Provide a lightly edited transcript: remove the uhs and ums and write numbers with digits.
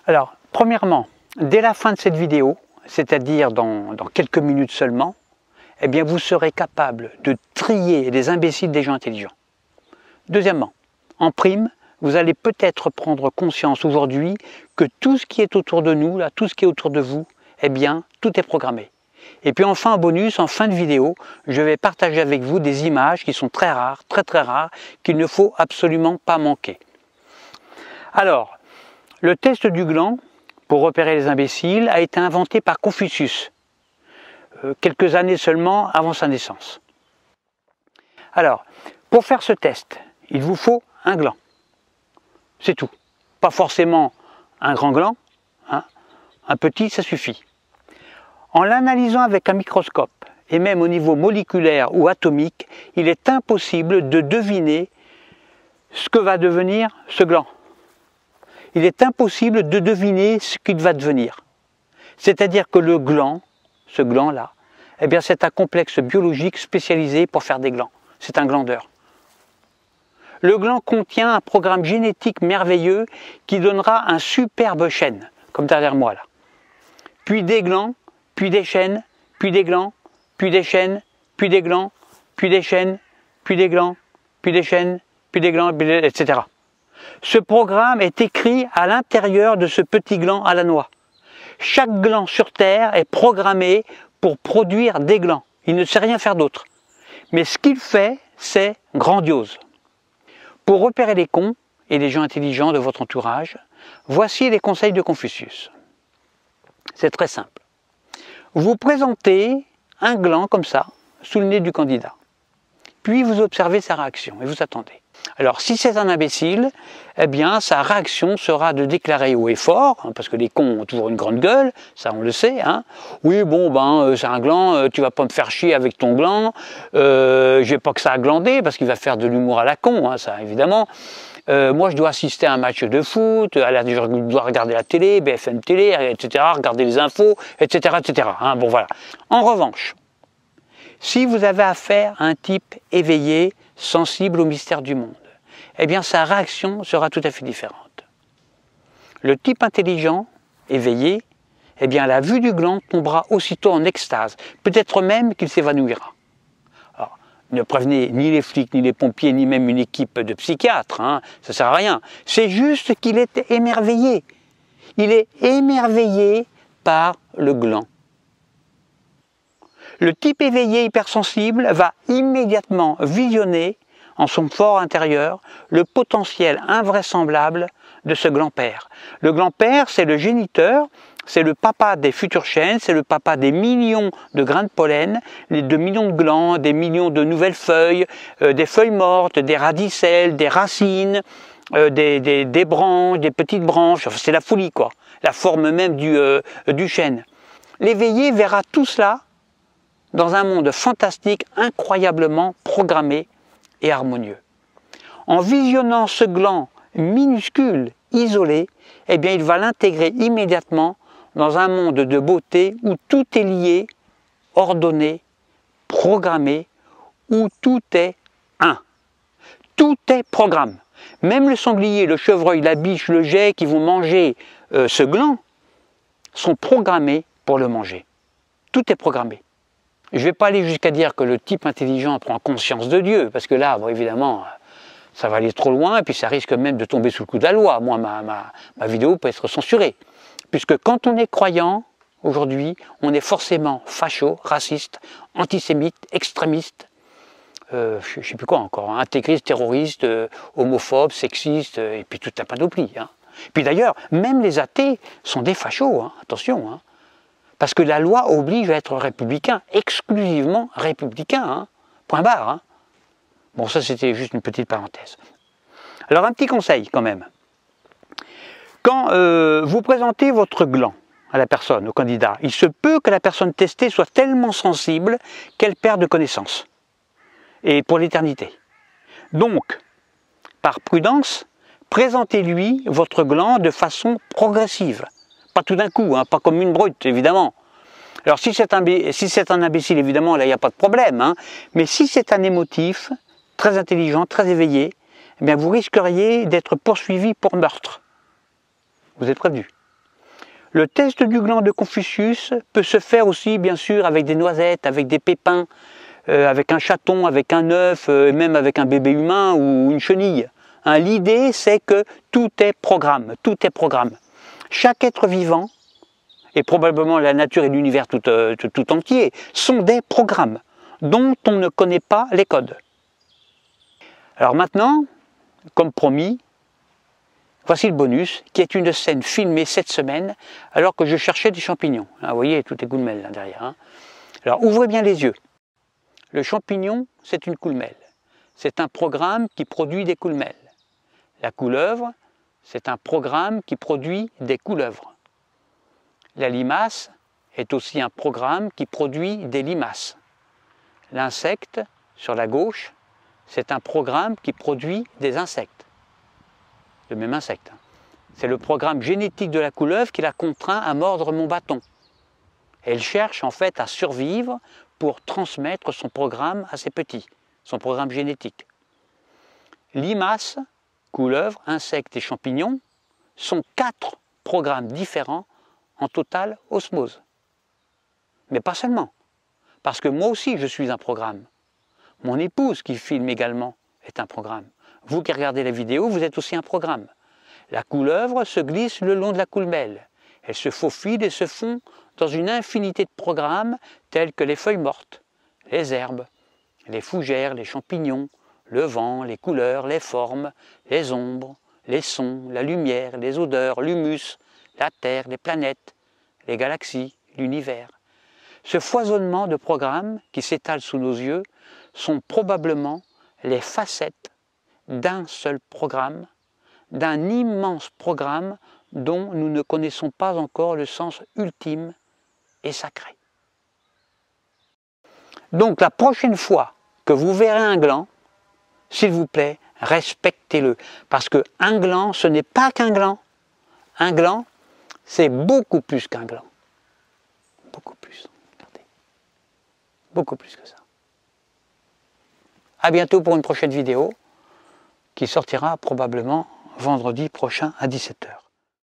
Alors, premièrement, dès la fin de cette vidéo, c'est-à-dire dans quelques minutes seulement, eh bien vous serez capable de trier les imbéciles des gens intelligents. Deuxièmement, en prime, vous allez peut-être prendre conscience aujourd'hui que tout ce qui est autour de nous, là, tout ce qui est autour de vous, eh bien, tout est programmé. Et puis enfin, en bonus, en fin de vidéo, je vais partager avec vous des images qui sont très rares, très rares, qu'il ne faut absolument pas manquer. Alors, le test du gland, pour repérer les imbéciles, a été inventé par Confucius, quelques années seulement avant sa naissance. Alors, pour faire ce test, il vous faut un gland. C'est tout. Pas forcément un grand gland, hein. Un petit, ça suffit. En l'analysant avec un microscope, et même au niveau moléculaire ou atomique, il est impossible de deviner ce que va devenir ce gland. Il est impossible de deviner ce qu'il va devenir. C'est-à-dire que le gland, ce gland-là, eh bien c'est un complexe biologique spécialisé pour faire des glands. C'est un glandeur. Le gland contient un programme génétique merveilleux qui donnera un superbe chêne, comme derrière moi là. Puis des glands, puis des chênes, puis des glands, puis des chênes, puis des glands, puis des chênes, puis des glands, puis des chênes, puis des glands, etc. Ce programme est écrit à l'intérieur de ce petit gland à la noix. Chaque gland sur Terre est programmé pour produire des glands. Il ne sait rien faire d'autre. Mais ce qu'il fait, c'est grandiose. Pour repérer les cons et les gens intelligents de votre entourage, voici les conseils de Confucius. C'est très simple. Vous présentez un gland comme ça, sous le nez du candidat. Puis vous observez sa réaction et vous attendez. Alors si c'est un imbécile, eh bien sa réaction sera de déclarer haut et fort, hein, parce que les cons ont toujours une grande gueule, ça on le sait, hein. Oui bon ben c'est un gland, tu vas pas me faire chier avec ton gland, j'ai pas que ça à glander, parce qu'il va faire de l'humour à la con, hein, ça évidemment. Moi je dois assister à un match de foot, je dois regarder la télé, BFM télé, etc., regarder les infos, etc. etc. Hein, bon voilà. En revanche, si vous avez affaire à un type éveillé, sensible au mystère du monde, eh bien sa réaction sera tout à fait différente. Le type intelligent, éveillé, eh bien la vue du gland tombera aussitôt en extase, peut-être même qu'il s'évanouira. Alors, ne prévenez ni les flics, ni les pompiers, ni même une équipe de psychiatres, hein, ça ne sert à rien. C'est juste qu'il est émerveillé. Il est émerveillé par le gland. Le type éveillé hypersensible va immédiatement visionner en son fort intérieur le potentiel invraisemblable de ce gland père. Le gland père, c'est le géniteur, c'est le papa des futurs chênes, c'est le papa des millions de grains de pollen, de millions de glands, des millions de nouvelles feuilles, des feuilles mortes, des radicelles, des racines, des branches, des petites branches, enfin, c'est la folie quoi, la forme même du chêne. L'éveillé verra tout cela dans un monde fantastique, incroyablement programmé et harmonieux. En visionnant ce gland minuscule, isolé, eh bien il va l'intégrer immédiatement dans un monde de beauté où tout est lié, ordonné, programmé, où tout est un. Tout est programme. Même le sanglier, le chevreuil, la biche, le geais qui vont manger ce gland sont programmés pour le manger. Tout est programmé. Je ne vais pas aller jusqu'à dire que le type intelligent prend conscience de Dieu, parce que là, bon, évidemment, ça va aller trop loin, et puis ça risque même de tomber sous le coup de la loi. Moi, ma vidéo peut être censurée. Puisque quand on est croyant, aujourd'hui, on est forcément facho, raciste, antisémite, extrémiste, je ne sais plus quoi encore, hein, intégriste, terroriste, homophobe, sexiste, et puis toute la panoplie. Hein. Puis d'ailleurs, même les athées sont des fachos, hein, attention. Hein. Parce que la loi oblige à être républicain, exclusivement républicain, hein, point barre. Hein. Bon, ça c'était juste une petite parenthèse. Alors un petit conseil quand même. Quand vous présentez votre gland à la personne, au candidat, il se peut que la personne testée soit tellement sensible qu'elle perde connaissance. Et pour l'éternité. Donc, par prudence, présentez-lui votre gland de façon progressive. Pas tout d'un coup, hein, pas comme une brute, évidemment. Alors si c'est un imbécile, évidemment, là, il n'y a pas de problème. Hein. Mais si c'est un émotif, très intelligent, très éveillé, eh bien, vous risqueriez d'être poursuivi pour meurtre. Vous êtes prévenu. Le test du gland de Confucius peut se faire aussi, bien sûr, avec des noisettes, avec des pépins, avec un chaton, avec un œuf, même avec un bébé humain ou une chenille. Hein, l'idée, c'est que tout est programme, tout est programme. Chaque être vivant, et probablement la nature et l'univers tout entier, sont des programmes dont on ne connaît pas les codes. Alors maintenant, comme promis, voici le bonus, qui est une scène filmée cette semaine, alors que je cherchais des champignons. Ah, vous voyez, tout est coulmel là derrière. Hein. Alors ouvrez bien les yeux. Le champignon, c'est une coulmelle. C'est un programme qui produit des coulmelles. La couleuvre, c'est un programme qui produit des couleuvres. La limace est aussi un programme qui produit des limaces. L'insecte, sur la gauche, c'est un programme qui produit des insectes. Le même insecte. C'est le programme génétique de la couleuvre qui la contraint à mordre mon bâton. Elle cherche en fait à survivre pour transmettre son programme à ses petits, son programme génétique. Limaces, couleuvres, insectes et champignons sont 4 programmes différents en totale osmose. Mais pas seulement, parce que moi aussi je suis un programme. Mon épouse qui filme également est un programme. Vous qui regardez la vidéo, vous êtes aussi un programme. La couleuvre se glisse le long de la coulmelle. Elle se faufile et se fond dans une infinité de programmes tels que les feuilles mortes, les herbes, les fougères, les champignons, le vent, les couleurs, les formes, les ombres, les sons, la lumière, les odeurs, l'humus, la terre, les planètes, les galaxies, l'univers. Ce foisonnement de programmes qui s'étalent sous nos yeux sont probablement les facettes d'un seul programme, d'un immense programme dont nous ne connaissons pas encore le sens ultime et sacré. Donc la prochaine fois que vous verrez un gland, s'il vous plaît, respectez-le. Parce qu'un gland, ce n'est pas qu'un gland. Un gland, c'est beaucoup plus qu'un gland. Beaucoup plus. Regardez. Beaucoup plus que ça. À bientôt pour une prochaine vidéo qui sortira probablement vendredi prochain à 17 h.